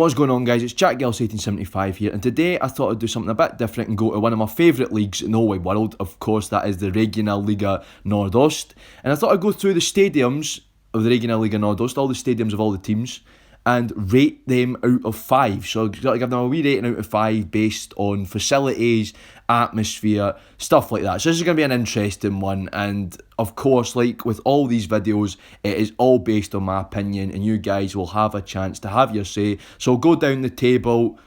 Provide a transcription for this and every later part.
What's going on, guys? It's Jack Gills 1875 here, and today I thought I'd do something a bit different and go to one of my favourite leagues in the whole wide world. Of course, that is the Regionalliga Nordost. And I thought I'd go through the stadiums of the Regionalliga Nordost, all the stadiums of all the teams, and rate them out of 5. So I've got to give them a wee rating out of 5 based on facilities, atmosphere, stuff like that. So this is going to be an interesting one, and of course, like with all these videos, it is all based on my opinion, and you guys will have a chance to have your say. So I'll go down the table,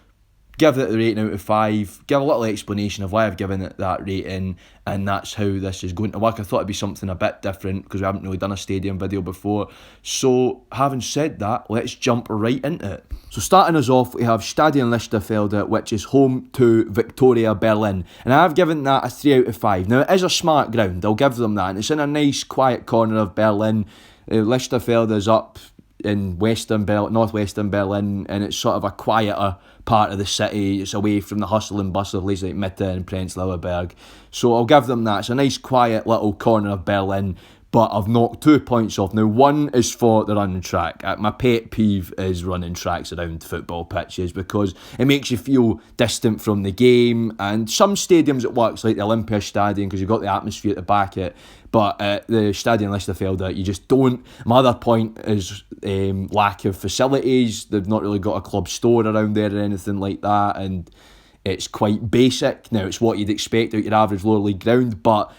give it a rating out of 5, give a little explanation of why I've given it that rating, and that's how this is going to work. I thought it'd be something a bit different because we haven't really done a stadium video before. So having said that, let's jump right into it. So starting us off, we have Stadion Lichterfelde, which is home to Victoria Berlin, and I've given that a 3 out of 5. Now it is a smart ground, I'll give them that, and it's in a nice quiet corner of Berlin. Lichterfelde is up in northwestern Berlin, and it's sort of a quieter part of the city. It's away from the hustle and bustle of places like Mitte and Prenzlauer Berg. So I'll give them that. It's a nice quiet little corner of Berlin, but I've knocked 2 points off. Now, one is for the running track. My pet peeve is running tracks around football pitches because it makes you feel distant from the game, and some stadiums it works, like the Olympiastadion, because you've got the atmosphere to back it. But at the Stadion Lichterfelde, you just don't. My other point is lack of facilities. They've not really got a club store around there or anything like that, and it's quite basic. Now, it's what you'd expect out your average lower league ground, but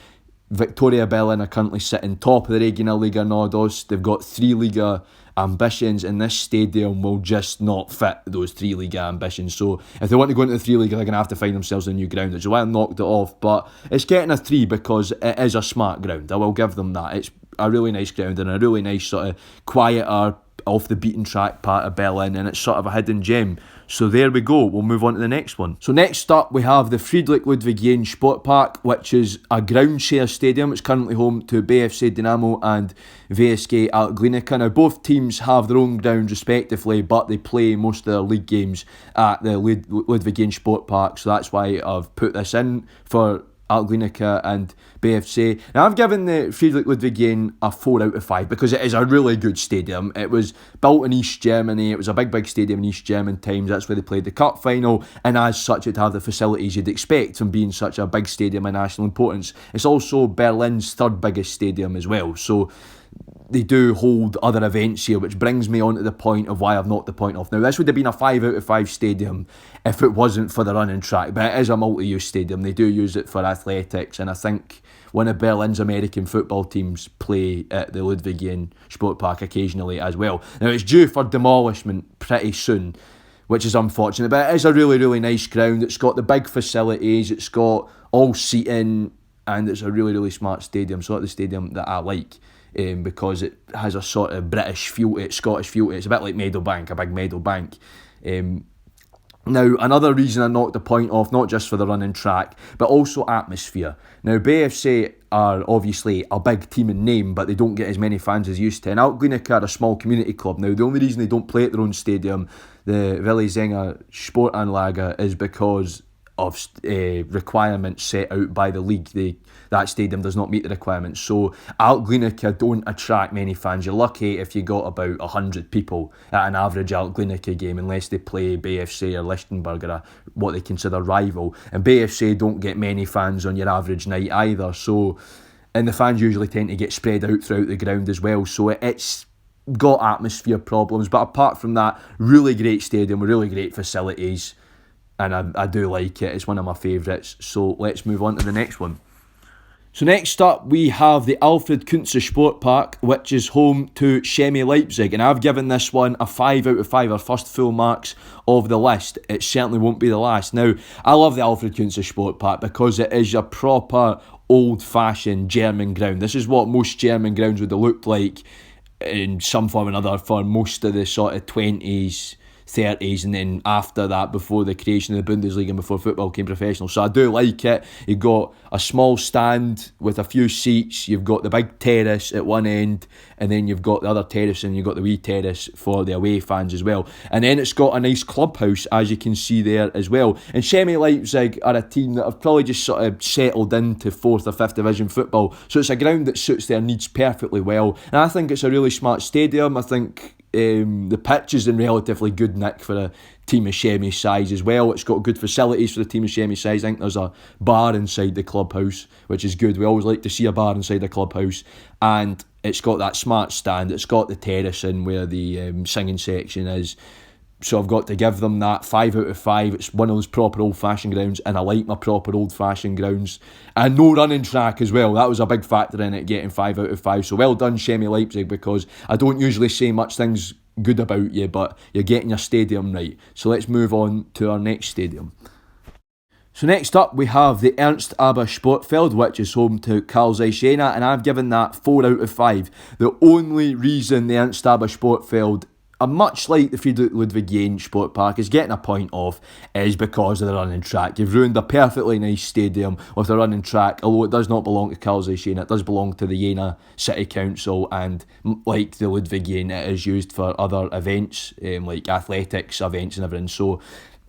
Victoria Berlin are currently sitting top of the Regionalliga Nordost. They've got 3 Liga ambitions, and this stadium will just not fit those 3 Liga ambitions. So if they want to go into the 3 Liga, they're going to have to find themselves a new ground, which is why I knocked it off. But it's getting a 3 because it is a smart ground. I will give them that. It's a really nice ground and a really nice sort of quieter, off the beaten track part of Berlin, and it's sort of a hidden gem. So there we go, we'll move on to the next one. So next up we have the Friedrich Ludwig Jahn Sportpark, which is a ground share stadium. It's currently home to BFC Dynamo and VSG Altglinica. Now both teams have their own grounds respectively, but they play most of their league games at the Ludwig Jahn Sportpark, so that's why I've put this in for Altglinica and BFC. Now I've given the Friedrich Ludwig Jahn a 4 out of 5 because it is a really good stadium. It was built in East Germany. It was a big stadium in East German times. That's where they played the cup final, and as such it had the facilities you'd expect from being such a big stadium of national importance. It's also Berlin's 3rd biggest stadium as well, so they do hold other events here, which brings me on to the point of why I've knocked the point off. Now, this would have been a 5 out of 5 stadium if it wasn't for the running track, but it is a multi-use stadium. They do use it for athletics, and I think one of Berlin's American football teams play at the Ludwig Jahn Sportpark occasionally as well. Now, it's due for demolishment pretty soon, which is unfortunate, but it is a really nice ground. It's got the big facilities, it's got all seating, and it's a really smart stadium, sort of the stadium that I like. Because it has a sort of British feel to it, Scottish feel to it. It's a bit like Meadowbank, a big Meadowbank. Now, another reason I knocked the point off, not just for the running track, but also atmosphere. Now, BFC are obviously a big team in name, but they don't get as many fans as used to. And Altglinica are a small community club. Now, the only reason they don't play at their own stadium, the Willi Zenger Sportanlage, is because of requirements set out by the league. That stadium does not meet the requirements, so Altglinica don't attract many fans. You're lucky if you got about 100 people at an average Altglinica game, unless they play BFC or Lichtenberg or what they consider rival, and BFC don't get many fans on your average night either, so, and the fans usually tend to get spread out throughout the ground as well, so it's got atmosphere problems. But apart from that, really great stadium with really great facilities, and I do like it. It's one of my favourites. So let's move on to the next one. So next up we have the Alfred Kunze Sportpark, which is home to Chemie Leipzig, and I've given this one a 5 out of 5, our first full marks of the list. It certainly won't be the last. Now, I love the Alfred Kunze Sportpark because it is a proper old-fashioned German ground. This is what most German grounds would have looked like in some form or another for most of the sort of 20s, 30s, and then after that, before the creation of the Bundesliga and before football became professional. So I do like it. You've got a small stand with a few seats, you've got the big terrace at one end, and then you've got the other terrace, and you've got the wee terrace for the away fans as well. And then it's got a nice clubhouse, as you can see there as well. And Chemie Leipzig are a team that have probably just sort of settled into 4th or 5th division football, so it's a ground that suits their needs perfectly well, and I think it's a really smart stadium. I think The pitch is in relatively good nick for a team of Shemi's size as well. It's got good facilities for a team of Shemi's size. I think there's a bar inside the clubhouse, which is good. We always like to see a bar inside the clubhouse. And it's got that smart stand. It's got the terrace in where the singing section is. So I've got to give them that 5 out of 5. It's one of those proper old-fashioned grounds, and I like my proper old-fashioned grounds. And no running track as well. That was a big factor in it, getting 5 out of 5. So well done, Shemi Leipzig, because I don't usually say much things good about you, but you're getting your stadium right. So let's move on to our next stadium. So next up we have the Ernst Aber Sportfeld, which is home to Karl Zeiss Jena, and I've given that 4 out of 5. The only reason the Ernst Aber Sportfeld, much like the Friedrich Ludwig Jahn Sport Park, is getting a point off is because of the running track. You've ruined a perfectly nice stadium with a running track, although it does not belong to Karl Zeiss Jena. It does belong to the Jena City Council, and like the Ludwig Jahn, it is used for other events, like athletics events and everything. So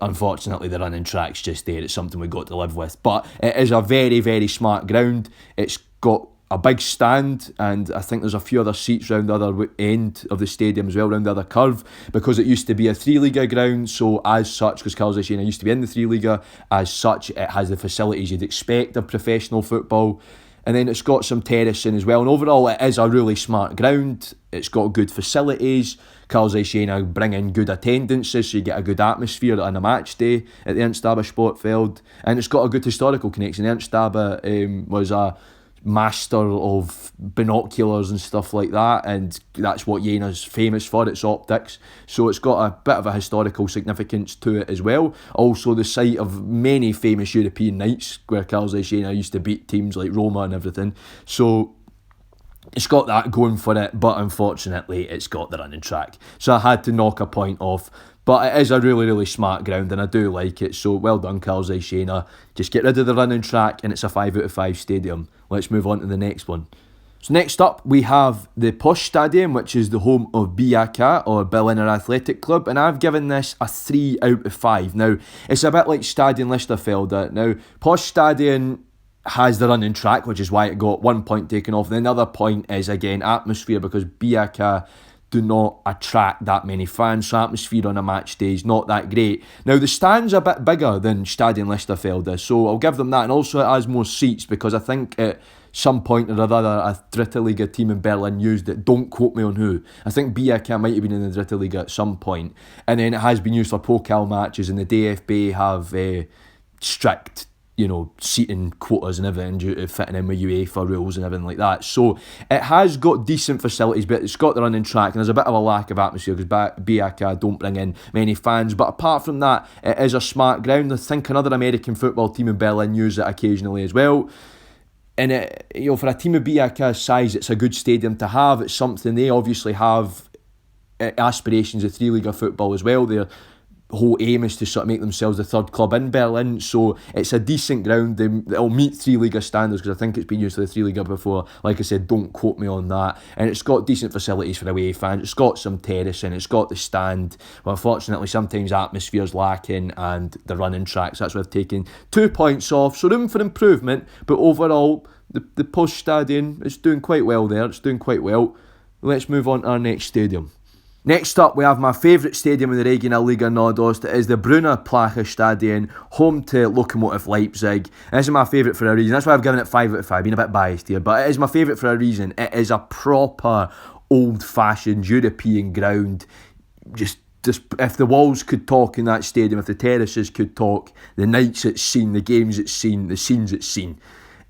unfortunately the running track's just there. It's something we've got to live with. But it is a very, very smart ground. It's got a big stand, and I think there's a few other seats around the other end of the stadium as well, around the other curve, because it used to be a 3-Liga ground. So as such, because Karl Zeiss Jena used to be in the 3-Liga, as such it has the facilities you'd expect of professional football. And then it's got some terracing as well, and overall it is a really smart ground. It's got good facilities. Karl Zeiss Jena bring in good attendances, so you get a good atmosphere on a match day at the Ernst Aber Sportfeld. And it's got a good historical connection. Ernst Aber was a master of binoculars and stuff like that, and that's what Jena's famous for, its optics. So it's got a bit of a historical significance to it as well. Also the site of many famous European nights where Karl Zeiss Jena used to beat teams like Roma and everything. So it's got that going for it, but unfortunately it's got the running track. So I had to knock a point off. But it is a really, really smart ground, and I do like it. So well done, Karl Zeiss Jena. Just get rid of the running track, and it's a 5 out of 5 stadium. Let's move on to the next one. So next up, we have the Posch Stadium, which is the home of BAK, or Berliner Athletic Club, and I've given this a 3 out of 5. Now, it's a bit like Stadion Lichterfelde. Now, Posch Stadion has the running track, which is why it got 1 point taken off. And then the other point is, again, atmosphere, because BAK do not attract that many fans, so atmosphere on a match day is not that great. Now the stand's a bit bigger than Stadion Lichterfelde, so I'll give them that, and also it has more seats, because I think at some point or other a Dritte Liga team in Berlin used it. Don't quote me on who. I think BAK might have been in the Dritte Liga at some point, and then it has been used for Pokal matches, and the DFB have strict seating quotas and everything due to fitting in with UEFA rules and everything like that. So it has got decent facilities, but it's got the running track, and there's a bit of a lack of atmosphere because BAK don't bring in many fans. But apart from that, it is a smart ground. I think another American football team in Berlin use it occasionally as well. And for a team of BAK's size, it's a good stadium to have. It's something they obviously have aspirations of 3-Liga football as well. Their whole aim is to sort of make themselves the third club in Berlin, so it's a decent ground. They'll meet 3-Liga standards, because I think it's been used for the 3-Liga before. Like I said, don't quote me on that. And it's got decent facilities for away fans. It's got some terracing, it's got the stand. Well, unfortunately, sometimes atmosphere's lacking, and the running tracks, that's where I've taken 2 points off. So room for improvement, but overall, the Posch Stadion is doing quite well there. It's doing quite well. Let's move on to our next stadium. Next up, we have my favourite stadium in the Regionalliga Nordost. It is the Brunner Plache Stadion, home to Lokomotiv Leipzig. And this is my favourite for a reason. That's why I've given it 5 out of 5. Being a bit biased here, but it is my favourite for a reason. It is a proper old-fashioned European ground. Just if the walls could talk in that stadium, if the terraces could talk, the nights it's seen, the games it's seen, the scenes it's seen.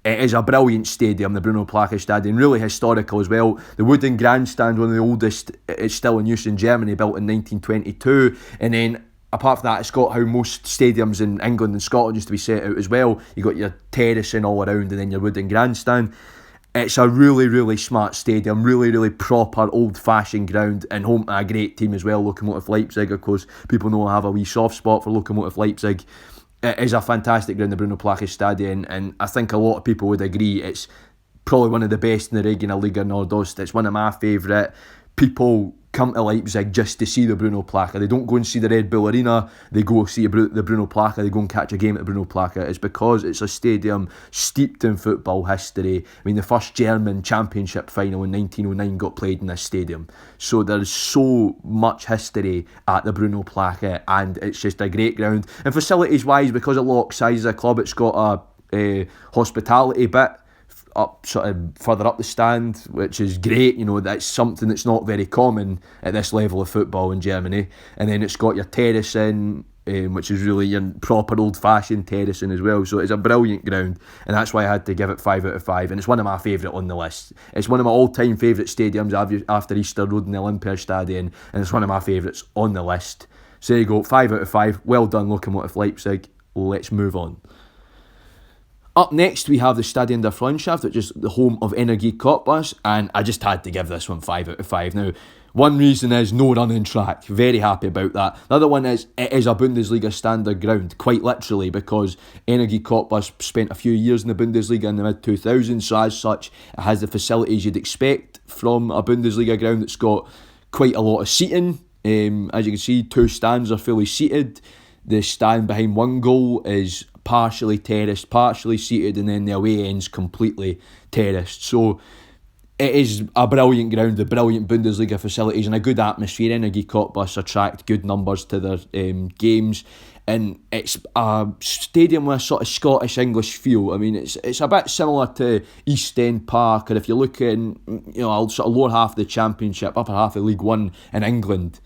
It is a brilliant stadium, the Brunner Plache Stadion, really historical as well. The wooden grandstand, one of the oldest, it's still in use in Germany, built in 1922. And then, apart from that, it's got how most stadiums in England and Scotland used to be set out as well. You got your terracing all around, and then your wooden grandstand. It's a really, really smart stadium, really, really proper, old-fashioned ground, and home to a great team as well, Lokomotiv Leipzig. Of course, people know I have a wee soft spot for Lokomotiv Leipzig. It is a fantastic ground, the Brunner Plache Stadion, and I think a lot of people would agree it's probably one of the best in the Regionalliga Nordost. It's one of my favourite. People come to Leipzig just to see the Bruno Placa. They don't go and see the Red Bull Arena, they go see the Bruno Placa, they go and catch a game at the Bruno Placa. It's because it's a stadium steeped in football history. I mean, the first German championship final in 1909 got played in this stadium. So there's so much history at the Bruno Placa, and it's just a great ground. And facilities wise, because of Loch size of the club, it's got a hospitality bit up sort of further up the stand, which is great. You know, that's something that's not very common at this level of football in Germany. And then it's got your terracing, which is really your proper old-fashioned terracing as well. So it's a brilliant ground, and that's why I had to give it 5 out of 5. And it's one of my favourite on the list. It's one of my all-time favourite stadiums after Easter Road and the Olympiastadion, and it's one of my favourites on the list. So there you go, 5 out of 5. Well done, Lokomotiv Leipzig. Let's move on. Up next, we have the Stadion der Freundschaft, which is the home of Energie Cottbus, and I just had to give this one 5 out of 5. Now, one reason is no running track. Very happy about that. The other one is it is a Bundesliga standard ground, quite literally, because Energie Cottbus spent a few years in the Bundesliga in the mid-2000s, so as such, it has the facilities you'd expect from a Bundesliga ground. It's got quite a lot of seating. As you can see, 2 stands are fully seated. The stand behind one goal is partially terraced, partially seated, and then the away end's completely terraced. So it is a brilliant ground with brilliant Bundesliga facilities and a good atmosphere. Energie Cottbus attract good numbers to their games, and it's a stadium with a sort of Scottish-English feel. I mean, it's a bit similar to East End Park, or if you're looking, you know, sort of lower half of the Championship, upper half of League One in England,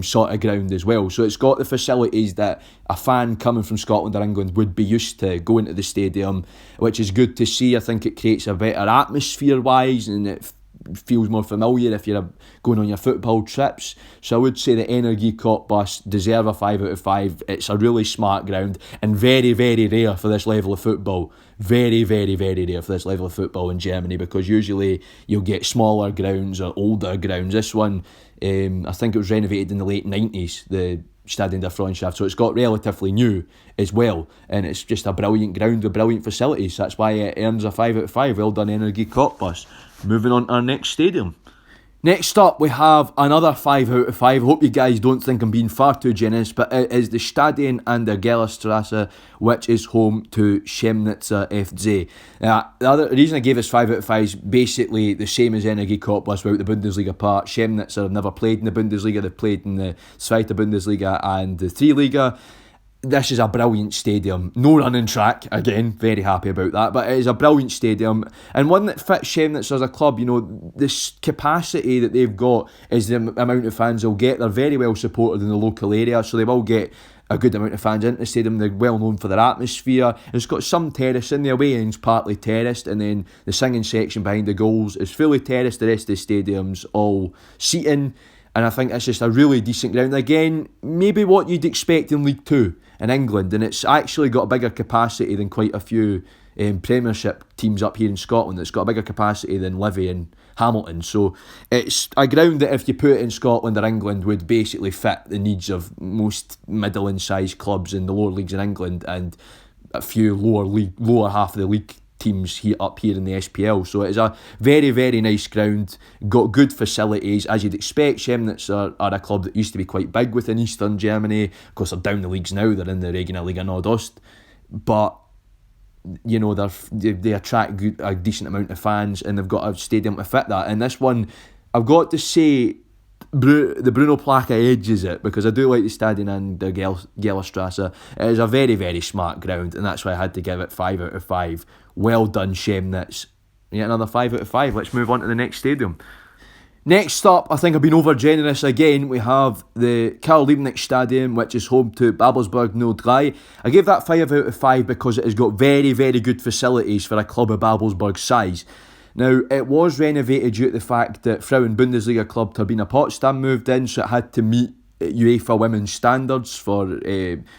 sort of ground as well. So it's got the facilities that a fan coming from Scotland or England would be used to going to the stadium, which is good to see. I think it creates a better atmosphere wise, and it feels more familiar if you're going on your football trips. So I would say that Energie Cottbus deserve a 5 out of 5. It's a really smart ground, and very, very rare for this level of football. Very, very, very rare for this level of football in Germany, because usually you'll get smaller grounds or older grounds. This one, I think it was renovated in the late 90s, the Stadion der Freundschaft, so it's got relatively new as well, and it's just a brilliant ground with brilliant facilities. That's why it earns a 5 out of 5. Well done, Energie Cottbus. Moving on to our next stadium. Next up, we have another 5 out of 5. I hope you guys don't think I'm being far too generous, but it is the Stadion an der Gellerstrasse, which is home to Chemnitzer FC. The reason I gave this 5 out of 5 is basically the same as Energie Cottbus without the Bundesliga part. Chemnitzer have never played in the Bundesliga. They've played in the Zweite Bundesliga and the 3 Liga. This is a brilliant stadium. No running track, again, very happy about that, but it is a brilliant stadium, and one that fits Chemnitz as a club. You know, this capacity that they've got is the amount of fans they'll get. They're very well supported in the local area, so they will get a good amount of fans into the stadium. They're well known for their atmosphere. It's got some terrace in the away end's partly terraced, and then the singing section behind the goals is fully terraced. The rest of the stadium's all seating, and I think it's just a really decent ground. Again, maybe what you'd expect in League 2 in England, and it's actually got a bigger capacity than quite a few Premiership teams up here in Scotland. It's got a bigger capacity than Livy and Hamilton, so it's a ground that if you put it in Scotland or England would basically fit the needs of most middling sized clubs in the lower leagues in England, and a few lower half of the league teams up here in the SPL. So it is a very, very nice ground, got good facilities as you'd expect. Chemnitz are a club that used to be quite big within Eastern Germany. Of course, they're down the leagues now, they're in the Regionalliga Nordost, but you know, they attract a decent amount of fans, and they've got a stadium to fit that. And this one, I've got to say, the Bruno Placa edges it, because I do like the Stadion an der Gellerstrasse. It is a very, very smart ground, and that's why I had to give it 5 out of 5. Well done, Chemnitz. Yet another 5 out of 5. Let's move on to the next stadium. Next up, I think I've been over generous again. We have the Karl-Liebknecht Stadium, which is home to Babelsberg 03. I gave that 5 out of 5 because it has got very, very good facilities for a club of Babelsberg's size. Now, it was renovated due to the fact that Frauen Bundesliga club Turbine Potsdam moved in, so it had to meet UEFA women's standards for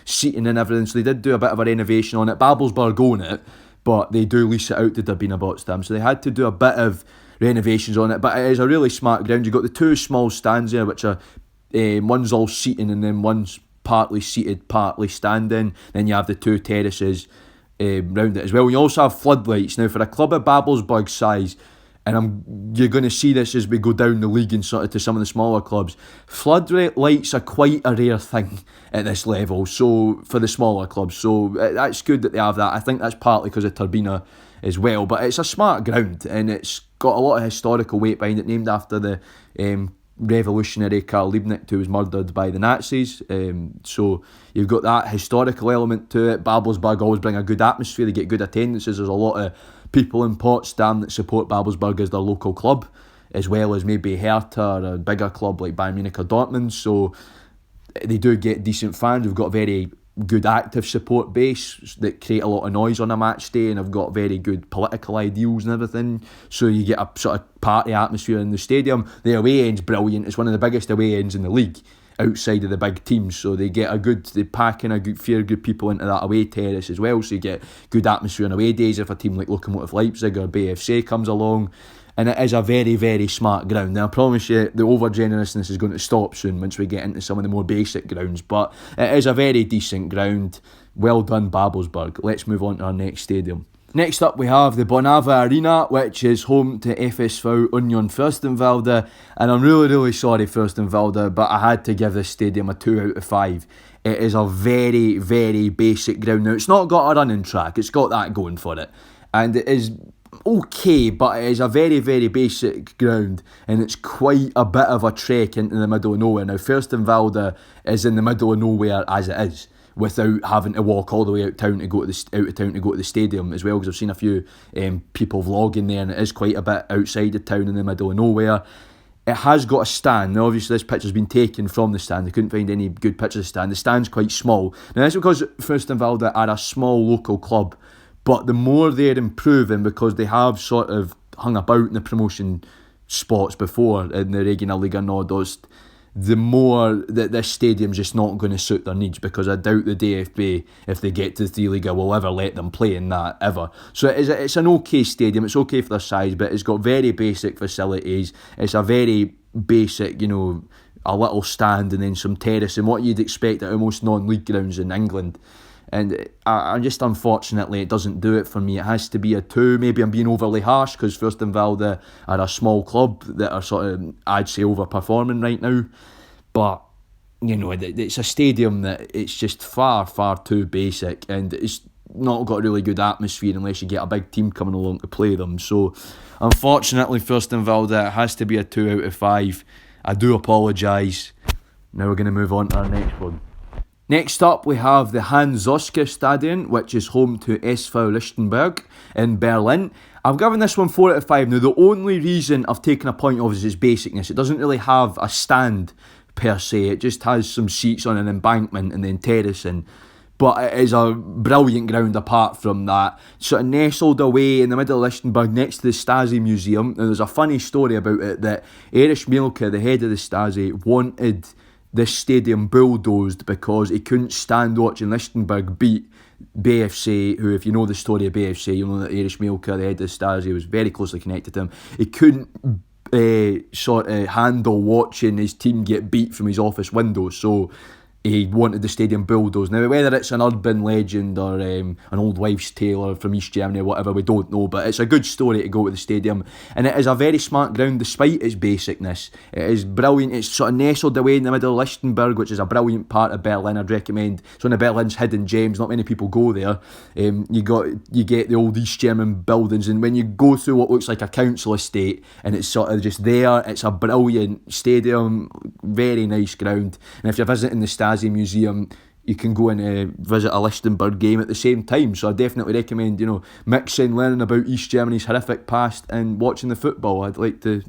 seating and everything, so they did do a bit of a renovation on it. Babelsberg own it, but they do lease it out to Turbine Potsdam, so they had to do a bit of renovations on it, but it is a really smart ground. You've got the 2 small stands there, which are one's all seating and then one's partly seated, partly standing. Then you have the 2 terraces round it as well. You also have floodlights. Now, for a club of Babelsberg's size, and you're going to see this as we go down the league and sort of to some of the smaller clubs. Floodlights are quite a rare thing at this level, so for the smaller clubs. So that's good that they have that. I think that's partly because of Turbina as well, but it's a smart ground and it's got a lot of historical weight behind it, named after the revolutionary Karl Liebknecht, who was murdered by the Nazis. So you've got that historical element to it. Babelsberg always bring a good atmosphere, they get good attendances. There's a lot of people in Potsdam that support Babelsberg as their local club, as well as maybe Hertha or a bigger club like Bayern Munich or Dortmund. So they do get decent fans. We've got a very good active support base that create a lot of noise on a match day, and have got very good political ideals and everything. So you get a sort of party atmosphere in the stadium. The away end's brilliant. It's one of the biggest away ends in the league outside of the big teams, so they pack in a good fair good people into that away terrace as well, so you get good atmosphere on away days if a team like Lokomotiv Leipzig or BFC comes along. And it is a very, very smart ground. Now I promise you the over-generousness is going to stop soon once we get into some of the more basic grounds, but it is a very decent ground. Well done, Babelsberg. Let's move on to our next stadium. Next up we have the Bonava Arena, which is home to FSV Union Fürstenwalde, and I'm really sorry Fürstenwalde, but I had to give this stadium a 2 out of 5. It is a very, very basic ground. Now it's not got a running track, it's got that going for it, and it is okay, but it is a very, very basic ground, and it's quite a bit of a trek into the middle of nowhere. Now Fürstenwalde is in the middle of nowhere as it is, without having to walk all the way out of town to go to the stadium as well, because I've seen a few people vlogging there, and it is quite a bit outside of town in the middle of nowhere. It has got a stand. Now obviously this picture's been taken from the stand. They couldn't find any good pictures of the stand. The stand's quite small. Now that's because Fürstenwalde are a small local club, but the more they're improving, because they have sort of hung about in the promotion spots before in the Regionalliga Nordost, the more that this stadium's just not going to suit their needs, because I doubt the DFB, if they get to the Liga, will ever let them play in that, ever. So it's an okay stadium, it's okay for their size, but it's got very basic facilities. It's a very basic, a little stand and then some terrace, and what you'd expect at almost non-league grounds in England. And I just, unfortunately, it doesn't do it for me. It has to be a 2. Maybe I'm being overly harsh, because Fürstenwalde are a small club that are sort of, I'd say, overperforming right now. But, it's a stadium that it's just far too basic, and it's not got a really good atmosphere unless you get a big team coming along to play them. So, unfortunately, Fürstenwalde, it has to be a 2 out of 5. I do apologise. Now we're going to move on to our next one. Next up we have the Hans-Zoske Stadion, which is home to SV Lichtenberg in Berlin. I've given this one 4 out of 5. Now the only reason I've taken a point of is its basicness. It doesn't really have a stand per se, it just has some seats on an embankment and then terracing. But it is a brilliant ground apart from that. Sort of nestled away in the middle of Lichtenberg next to the Stasi Museum. Now there's a funny story about it that Erich Mielke, the head of the Stasi, wanted this stadium bulldozed because he couldn't stand watching Lichtenberg beat BFC, who, if you know the story of BFC, you know that Erich Mielke, the head of the Stasi, was very closely connected to him. He couldn't sort of handle watching his team get beat from his office window, so he wanted the stadium bulldozed. Now, whether it's an urban legend or an old wives' tale or from East Germany or whatever, we don't know, but it's a good story to go with the stadium, and it is a very smart ground despite its basicness. It is brilliant. It's sort of nestled away in the middle of Lichtenberg, which is a brilliant part of Berlin. I'd recommend. It's one of Berlin's hidden gems. Not many people go there. You get the old East German buildings, and when you go through what looks like a council estate, and it's sort of just there, it's a brilliant stadium, very nice ground. And if you're visiting the Stasi Museum, you can go and visit a Lichtenberg game at the same time. So I definitely recommend, mixing learning about East Germany's horrific past and watching the football. I'd like to,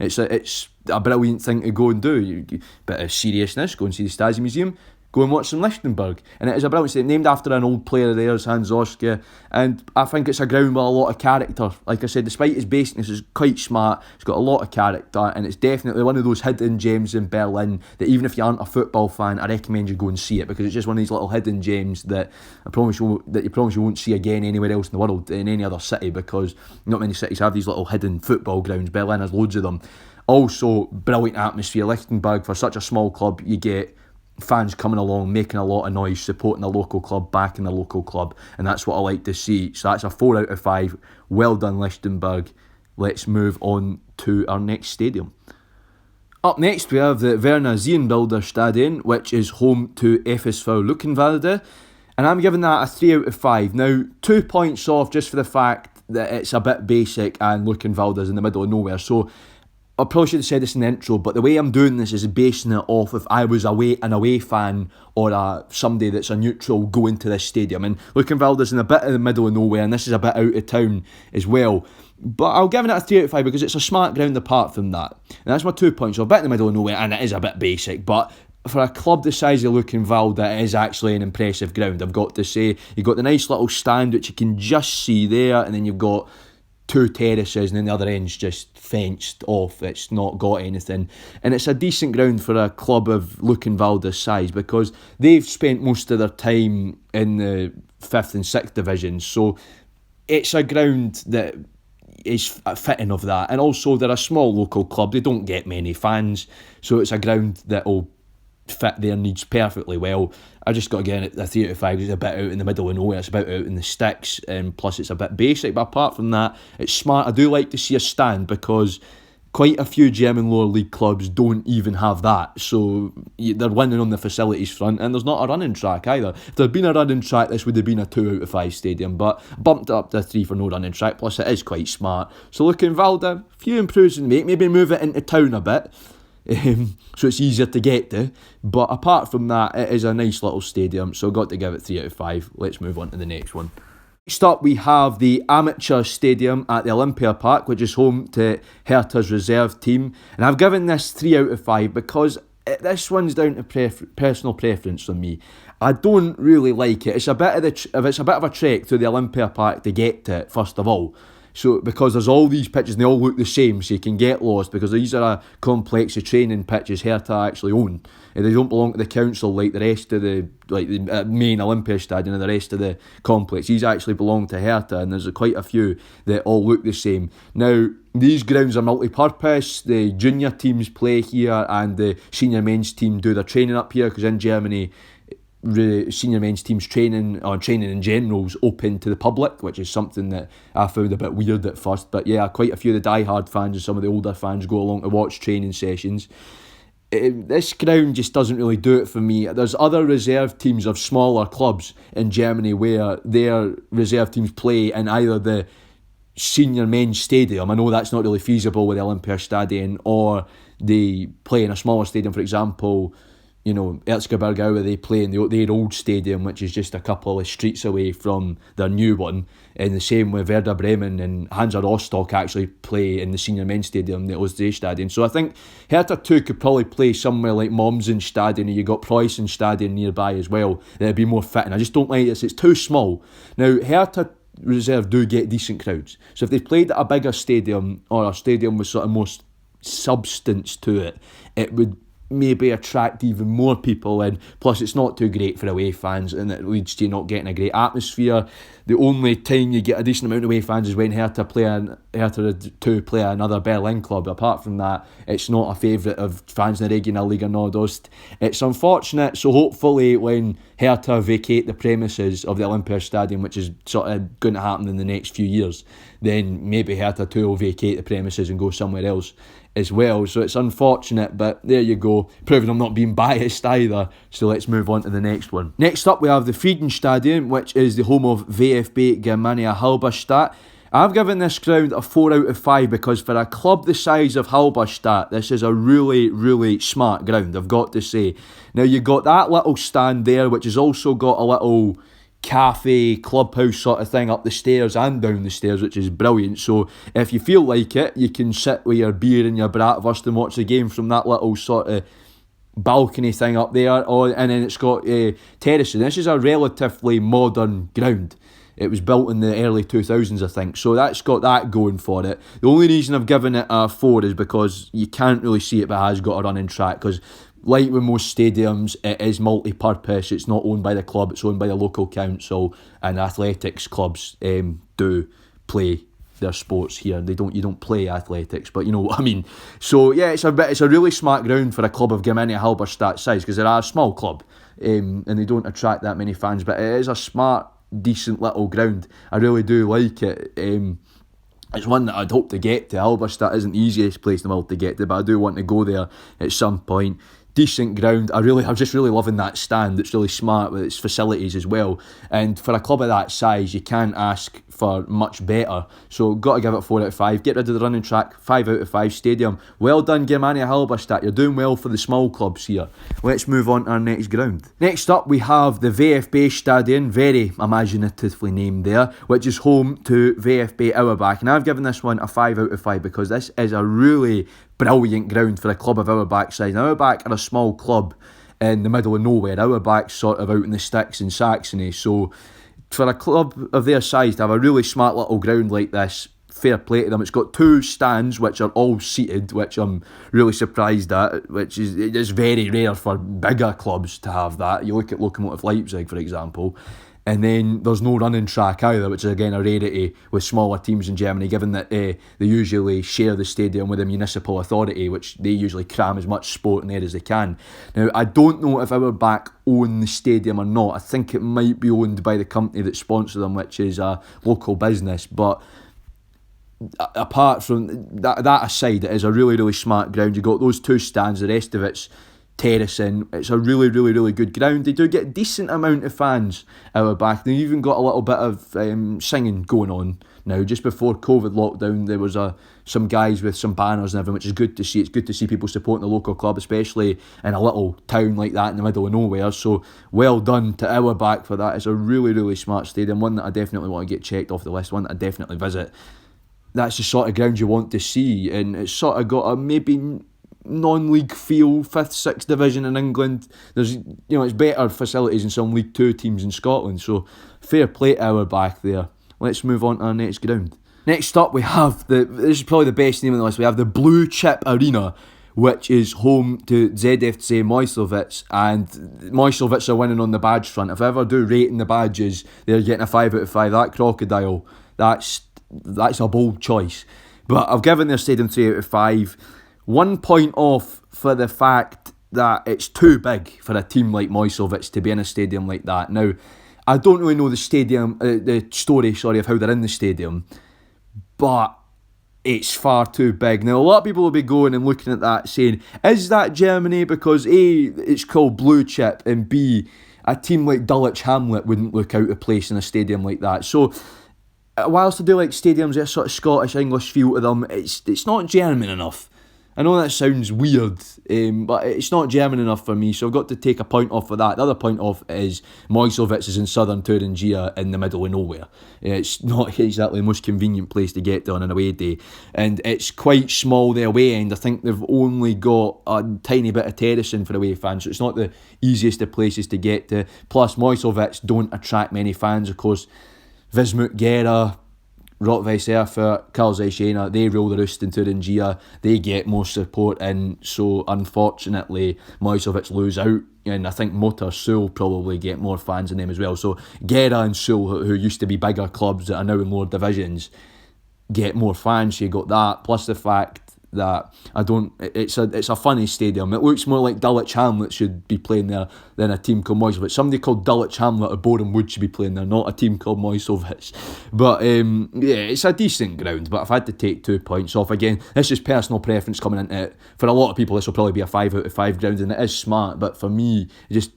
it's a brilliant thing to go and do. Bit of seriousness, go and see the Stasi Museum, go and watch some Lichtenberg. And it is a brilliant stadium, named after an old player of theirs, Hans-Zoske, and I think it's a ground with a lot of character. Like I said, despite its baseness, it's quite smart, it's got a lot of character, and it's definitely one of those hidden gems in Berlin that even if you aren't a football fan, I recommend you go and see it, because it's just one of these little hidden gems that you promise you won't see again anywhere else in the world, in any other city, because not many cities have these little hidden football grounds. Berlin has loads of them. Also, brilliant atmosphere. Lichtenberg, for such a small club, you get fans coming along, making a lot of noise, supporting the local club, backing the local club, and that's what I like to see. So that's a 4 out of 5. Well done, Lichtenberg. let's move on to our next stadium. Up next, we have the Werner Zienbilder Stadion, which is home to FSV Luckenwalde, and I'm giving that a 3 out of 5. Now, 2 points off just for the fact that it's a bit basic and Luckenwalde's in the middle of nowhere, so I probably should have said this in the intro, but the way I'm doing this is basing it off if I was an away fan or somebody that's a neutral going to this stadium. And Luckenwalde's in a bit of the middle of nowhere, and this is a bit out of town as well. But I'll give it a 3 out of 5 because it's a smart ground apart from that. And that's my 2 points. So a bit in the middle of nowhere, and it is a bit basic, but for a club the size of Luckenwalde, it is actually an impressive ground, I've got to say. You've got the nice little stand which you can just see there, and then you've got 2 terraces, and then the other end's just fenced off. It's not got anything, and it's a decent ground for a club of Luckenwalde's size because they've spent most of their time in the 5th and 6th divisions, so it's a ground that is fitting of that. And also they're a small local club, they don't get many fans, so it's a ground that will fit their needs perfectly well. I just got to get it a 3 out of 5. It's a bit out in the middle of nowhere, it's a bit out in the sticks, and plus it's a bit basic, but apart from that, it's smart. I do like to see a stand because quite a few German lower league clubs don't even have that, so they're winning on the facilities front, and there's not a running track either. If there'd been a running track, this would have been a 2 out of 5 stadium, but bumped it up to a 3 for no running track, plus it is quite smart. So Luckenwalde, a few improvements to make, maybe move it into town a bit, so it's easier to get to, but apart from that, it is a nice little stadium, so I've got to give it 3 out of 5. Let's move on to the next one. Next up, we have the amateur stadium at the Olympia Park, which is home to Hertha's reserve team, and I've given this 3 out of 5 because this one's down to personal preference for me. I don't really like it. It's a bit of a trek to the Olympia Park to get to it, first of all. So because there's all these pitches and they all look the same, so you can get lost because these are a complex of training pitches Hertha actually own. They don't belong to the council like the rest of the main Olympia Stadium and the rest of the complex. These actually belong to Hertha, and there's quite a few that all look the same. Now, these grounds are multi-purpose. The junior teams play here and the senior men's team do their training up here, because in Germany senior men's teams training in general is open to the public, which is something that I found a bit weird at first, but yeah, quite a few of the die-hard fans and some of the older fans go along to watch training sessions. This ground just doesn't really do it for me. There's other reserve teams of smaller clubs in Germany where their reserve teams play in either the senior men's stadium. I know that's not really feasible with the Olympiastadion, or they play in a smaller stadium, for example, Erzgebirge, they play in their old stadium, which is just a couple of streets away from their new one. And the same with Werder Bremen and Hansa Rostock actually play in the senior men's stadium, the Ostseestadion. So I think Hertha 2 could probably play somewhere like Mommsen Stadion, or you got Preußen Stadion nearby as well. That'd be more fitting. I just don't like this, it's too small. Now, Hertha Reserve do get decent crowds. So if they played at a bigger stadium, or a stadium with sort of more substance to it, it would maybe attract even more people in. Plus it's not too great for away fans, and it leads to you not getting a great atmosphere. The only time you get a decent amount of away fans is when Hertha 2 play another Berlin club. Apart from that, it's not a favourite of fans in the Regionalliga Nordost. It's unfortunate, so hopefully when Hertha vacate the premises of the Olympiastadion, which is sort of going to happen in the next few years, then maybe Hertha 2 will vacate the premises and go somewhere else as well. So it's unfortunate, but there you go, proving I'm not being biased either. So let's move on to the next one. Next up, we have the Friedenstadion, which is the home of VfB Germania Halberstadt. I've given this ground a 4 out of 5 because for a club the size of Halberstadt, this is a really, really smart ground, I've got to say. Now, you've got that little stand there, which has also got a little cafe, clubhouse sort of thing up the stairs and down the stairs, which is brilliant. So if you feel like it, you can sit with your beer and your bratwurst and watch the game from that little sort of balcony thing up there, and then it's got terraces. This is a relatively modern ground. It was built in the early 2000s, I think, so that's got that going for it. The only reason I've given it a 4 is because you can't really see it, but it has got a running track, because like with most stadiums, it is multi-purpose. It's not owned by the club, it's owned by the local council, and athletics clubs do play their sports here. You don't play athletics, but you know what I mean. So yeah, it's a really smart ground for a club of Germania Halberstadt size, because they're a small club, and they don't attract that many fans, but it is a smart, decent little ground. I really do like it. It's one that I'd hope to get to. Halberstadt isn't the easiest place in the world to get to, but I do want to go there at some point. Decent ground. I'm just really loving that stand. It's really smart with its facilities as well. And for a club of that size, you can't ask for much better. So got to give it 4 out of 5. Get rid of the running track. 5 out of 5. Stadium. Well done, Germania Halberstadt. You're doing well for the small clubs here. Let's move on to our next ground. Next up, we have the VfB Stadion, very imaginatively named there, which is home to VfB Auerbach. And I've given this one a 5 out of 5 because this is a really brilliant ground for a club of Auerbach size. Now, Auerbach are a small club in the middle of nowhere. Auerbach's sort of out in the sticks in Saxony. So for a club of their size to have a really smart little ground like this, fair play to them. It's got 2 stands which are all seated, which I'm really surprised at, which is very rare for bigger clubs to have that. You look at Lokomotiv Leipzig, for example. And then there's no running track either, which is again a rarity with smaller teams in Germany, given that they usually share the stadium with a municipal authority, which they usually cram as much sport in there as they can. Now, I don't know if Auerbach own the stadium or not. I think it might be owned by the company that sponsors them, which is a local business. But apart from that aside, it is a really, really smart ground. You've got those 2 stands, the rest of it's terracing. It's a really, really, really good ground. They do get a decent amount of fans out back. They've even got a little bit of singing going on now. Just before COVID lockdown, there was some guys with some banners and everything, which is good to see. It's good to see people supporting the local club, especially in a little town like that in the middle of nowhere. So well done to Auerbach for that. It's a really, really smart stadium, one that I definitely want to get checked off the list, one that I definitely visit. That's the sort of ground you want to see, and it's sort of got a maybe non-league feel, 5th, 6th division in England. There's, it's better facilities in some League 2 teams in Scotland, so fair play to Auerbach there. Let's move on to our next ground. Next up, we have this is probably the best name on the list. We have the Blue Chip Arena, which is home to ZFC Moislovitz, and Moislovitz are winning on the badge front. If I ever do rating the badges, they're getting a 5 out of 5. That crocodile, that's a bold choice. But I've given their stadium 3 out of 5. 1 point off for the fact that it's too big for a team like Moislovitz to be in a stadium like that. Now, I don't really know the story of how they're in the stadium, but it's far too big. Now, a lot of people will be going and looking at that saying, is that Germany? Because A, it's called Blue Chip, and B, a team like Dulwich Hamlet wouldn't look out of place in a stadium like that. So, whilst I do like stadiums, there's sort of Scottish, English feel to them, it's not German enough. I know that sounds weird, but it's not German enough for me, so I've got to take a point off for that. The other point off is Moislovitz is in southern Thuringia in the middle of nowhere. It's not exactly the most convenient place to get to on an away day, and it's quite small, the away end. I think they've only got a tiny bit of terracing for away fans, so it's not the easiest of places to get to. Plus, Moislovitz don't attract many fans, of course. Vismut Gera, Rot-Weiss Erfurt, Karl Zeiss Jena, they rule the roost in Thuringia. They get more support in, so unfortunately Moislovitz lose out, and I think Motor Sul probably get more fans in them as well. So Gera and Sul, who used to be bigger clubs that are now in lower divisions, get more fans. So you got that, plus the fact that it's a funny stadium. It looks more like Dulwich Hamlet should be playing there than a team called Moislovitz. Somebody called Dulwich Hamlet or Boreham Wood should be playing there, not a team called Moislovitz. But it's a decent ground, but I've had to take 2 points off. Again, this is personal preference coming into it. For a lot of people, this will probably be a 5 out of 5 ground, and it is smart, but for me, it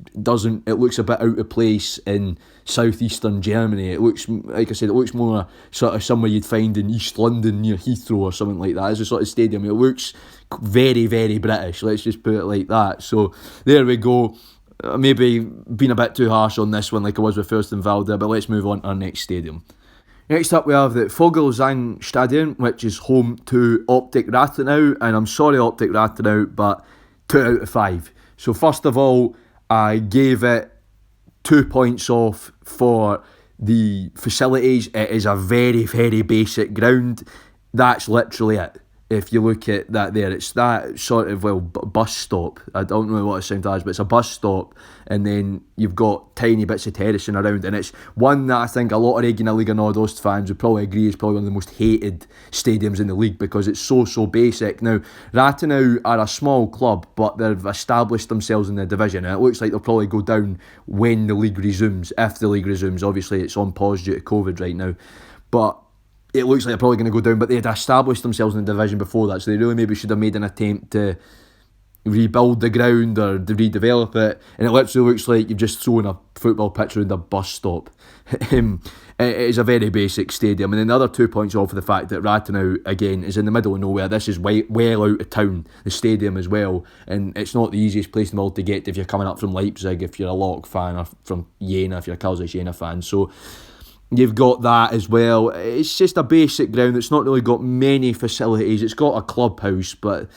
looks a bit out of place in southeastern Germany. It looks, like I said, it looks more sort of somewhere you'd find in East London near Heathrow or something like that. It's a sort of stadium. It looks very, very British, let's just put it like that. So there we go. Maybe been a bit too harsh on this one like I was with Fürstenwalde, but let's move on to our next stadium. Next up we have the Vogelsang Stadion, which is home to Optic Rathenau, and I'm sorry Optic Rathenau, but 2 out of 5. So first of all, I gave it 2 points off for the facilities. It is a very, very basic ground. That's literally it. If you look at that there, it's that sort of, bus stop. I don't know what it sounds as, but it's a bus stop, and then you've got tiny bits of terracing around, and it's one that I think a lot of Regionalliga Nordost fans would probably agree is probably one of the most hated stadiums in the league because it's so basic. Now, Rathenau are a small club, but they've established themselves in the division, and it looks like they'll probably go down when the league resumes, if the league resumes. Obviously, it's on pause due to COVID right now, but it looks like they're probably going to go down, but they had established themselves in the division before that, so they really maybe should have made an attempt to rebuild the ground or to redevelop it, and it literally looks like you've just thrown a football pitch around a bus stop. It is a very basic stadium. And then the other 2 points off of the fact that Rathenau, again, is in the middle of nowhere. This is well out of town, the stadium as well, and it's not the easiest place in the world to get to if you're coming up from Leipzig, if you're a Lok fan, or from Jena, if you're a Karlsruhe Jena fan. So you've got that as well. It's just a basic ground. It's not really got many facilities. It's got a clubhouse, but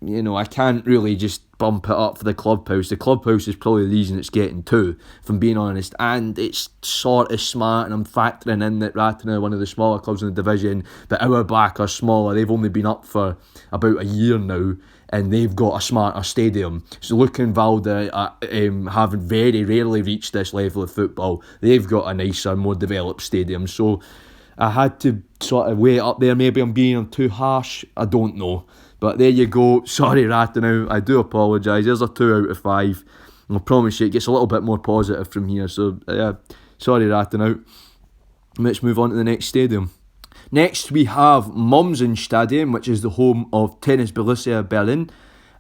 I can't really just bump it up for the clubhouse. The clubhouse is probably the reason it's getting two, if I'm being honest. And it's sort of smart, and I'm factoring in that Rathenau are one of the smaller clubs in the division, but Auerbach are smaller. They've only been up for about a year now, and they've got a smarter stadium. So Luckenwalde haven't very rarely reached this level of football. They've got a nicer, more developed stadium. So I had to sort of weigh it up there. Maybe I'm being too harsh. I don't know. But there you go. Sorry, Rathenau. I do apologise. There's a 2 out of 5. And I promise you it gets a little bit more positive from here. So, sorry, Rathenau. Let's move on to the next stadium. Next, we have Mommsen Stadium, which is the home of Tennis Borussia Berlin.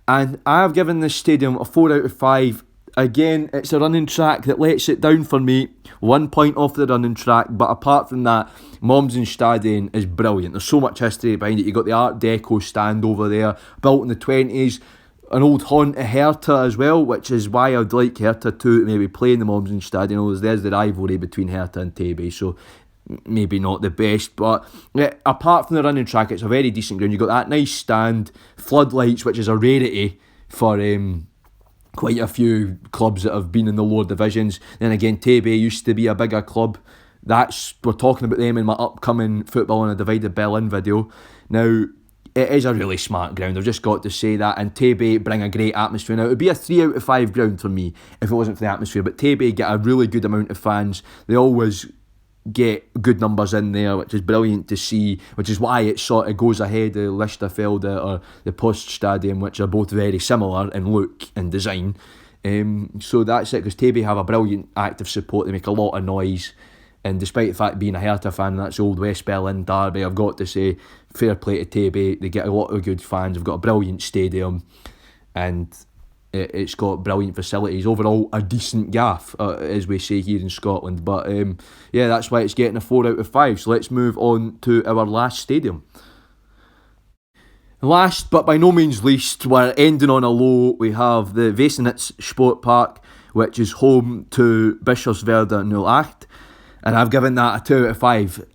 And I've given this stadium a 4 out of 5. Again, it's a running track that lets it down for me. 1 point off the running track, but apart from that, Mommsen Stadion is brilliant. There's so much history behind it. You've got the Art Deco stand over there, built in the 20s, an old haunt of Hertha as well, which is why I'd like Hertha to maybe play in the Mommsen Stadion. There's the rivalry between Hertha and TB, so maybe not the best, but apart from the running track, it's a very decent ground. You've got that nice stand, floodlights, which is a rarity for quite a few clubs that have been in the lower divisions. Then again, TB used to be a bigger club. We're talking about them in my upcoming Football on a Divided Berlin video. Now, it is a really smart ground, I've just got to say that, and TB bring a great atmosphere. Now, it would be a 3 out of 5 ground for me if it wasn't for the atmosphere, but TB get a really good amount of fans. They always get good numbers in there, which is brilliant to see, which is why it sort of goes ahead of Lichterfelde or the Poststadion, which are both very similar in look and design. So that's it, because TB have a brilliant active support. They make a lot of noise, and despite the fact being a Hertha fan, that's old West Berlin derby, I've got to say, fair play to TB. They get a lot of good fans. They've got a brilliant stadium, and it's got brilliant facilities. Overall, a decent gaff, as we say here in Scotland. But that's why it's getting a 4 out of 5. So let's move on to our last stadium. Last, but by no means least, we're ending on a low. We have the Wesenitz Sportpark, which is home to Bischofswerda 08. And I've given that a 2 out of 5.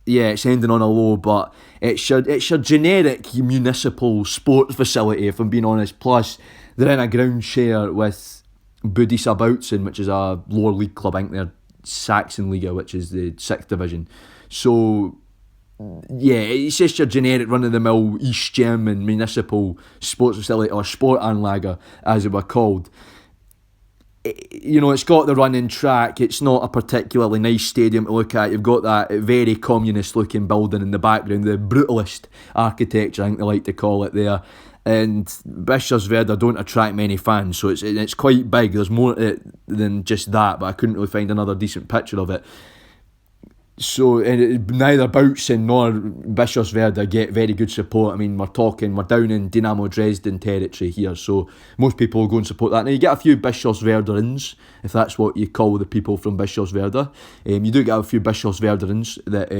It's ending on a low, but it's your generic municipal sports facility, if I'm being honest. Plus, they're in a ground share with Budisa Bautzen, which is a lower league club. I think they're Sachsenliga, which is the 6th division. So, it's just your generic run-of-the-mill East German municipal sports facility, or Sportanlage, as it were called. It's got the running track. It's not a particularly nice stadium to look at. You've got that very communist looking building in the background, the brutalist architecture, I think they like to call it there. And Bischofswerda don't attract many fans, so it's quite big. There's more to it than just that, but I couldn't really find another decent picture of it. So neither Bautzen nor Bischofswerda get very good support. I mean, we're down in Dynamo Dresden territory here, so most people will go and support that. Now, you get a few Bischofswerderans, if that's what you call the people from Bischofswerda. You do get a few Bischofswerderans that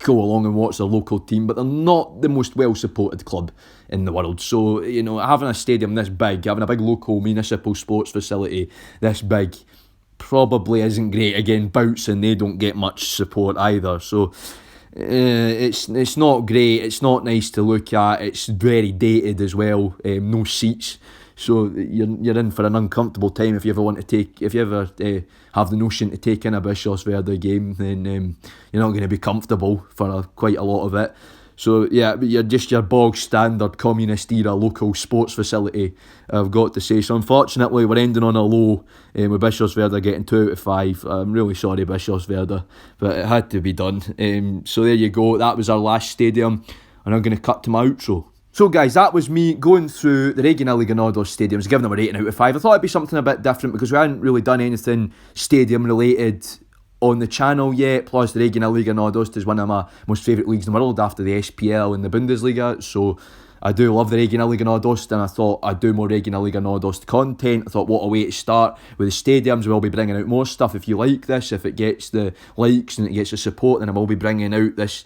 go along and watch their local team, but they're not the most well-supported club in the world. So, having a stadium this big, having a big local municipal sports facility this big, probably isn't great. Again, Bautzen, they don't get much support either, so it's not great. It's not nice to look at. It's very dated as well. No seats, so you're in for an uncomfortable time if you ever have the notion to take in a Bischofswerda game. Then you're not going to be comfortable for quite a lot of it. So you're just your bog standard communist era local sports facility, I've got to say. So unfortunately, we're ending on a low with Bischofswerda getting 2 out of 5. I'm really sorry, Bischofswerda, but it had to be done. So there you go. That was our last stadium, and I'm going to cut to my outro. So guys, that was me going through the Regionalliga Nordost stadiums, giving them a rating out of 5. I thought it'd be something a bit different because we hadn't really done anything stadium related on the channel yet. Plus, the Regionalliga Nordost is one of my most favourite leagues in the world after the SPL and the Bundesliga. So I do love the Regionalliga Nordost, and I thought I'd do more Regionalliga Nordost content. I thought, what a way to start with the stadiums. We'll be bringing out more stuff if you like this. If it gets the likes and it gets the support, then I will be bringing out this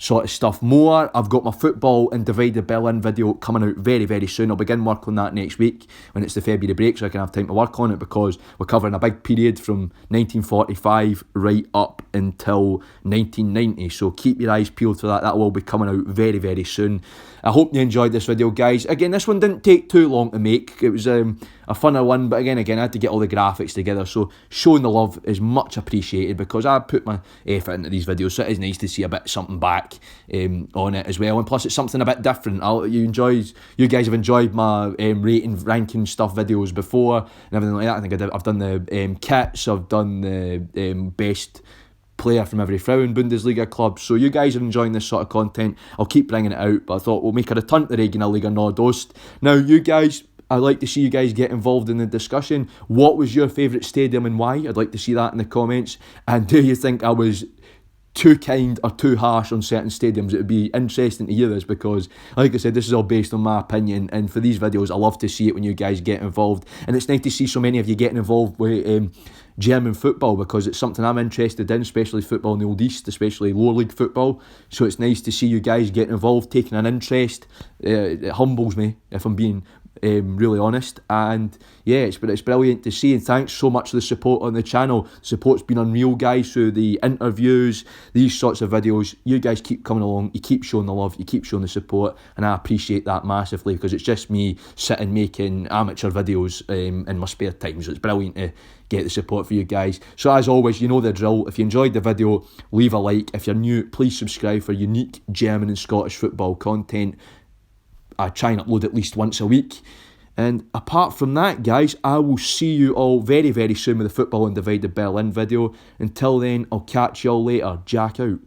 sort of stuff more. I've got my football and Divided Berlin video coming out very, very soon. I'll begin work on that next week when it's the February break, so I can have time to work on it, because we're covering a big period from 1945 right up until 1990. So keep your eyes peeled for that. That will be coming out very, very soon. I hope you enjoyed this video, guys. Again, this one didn't take too long to make. It was a funner one, but again, I had to get all the graphics together. So showing the love is much appreciated, because I put my effort into these videos. So it is nice to see a bit something back on it as well. And plus, it's something a bit different. You guys have enjoyed my rating, ranking stuff videos before and everything like that. I think I've done the kits. I've done the best player from every Frauen Bundesliga club. So you guys are enjoying this sort of content. I'll keep bringing it out, but I thought we'll make a return to the Regionalliga Nordost. Now, you guys, I'd like to see you guys get involved in the discussion. What was your favourite stadium and why? I'd like to see that in the comments. And do you think I was too kind or too harsh on certain stadiums? It would be interesting to hear this, because like I said, this is all based on my opinion, and for these videos I love to see it when you guys get involved. And it's nice to see so many of you getting involved with German football, because it's something I'm interested in, especially football in the Old East, especially lower league football. So it's nice to see you guys getting involved, taking an interest. It humbles me, if I'm being really honest. And yeah, it's brilliant to see, and thanks so much for the support on the channel. Support's been unreal, guys, through the interviews, these sorts of videos. You guys keep coming along, you keep showing the love, you keep showing the support, and I appreciate that massively, because it's just me sitting making amateur videos in my spare time. So it's brilliant to get the support for you guys. So as always, you know the drill. If you enjoyed the video, leave a like. If you're new, please subscribe for unique German and Scottish football content. I try and upload at least once a week. And apart from that, guys, I will see you all very, very soon with the Football and Divided Berlin video. Until then, I'll catch you all later. Jack out.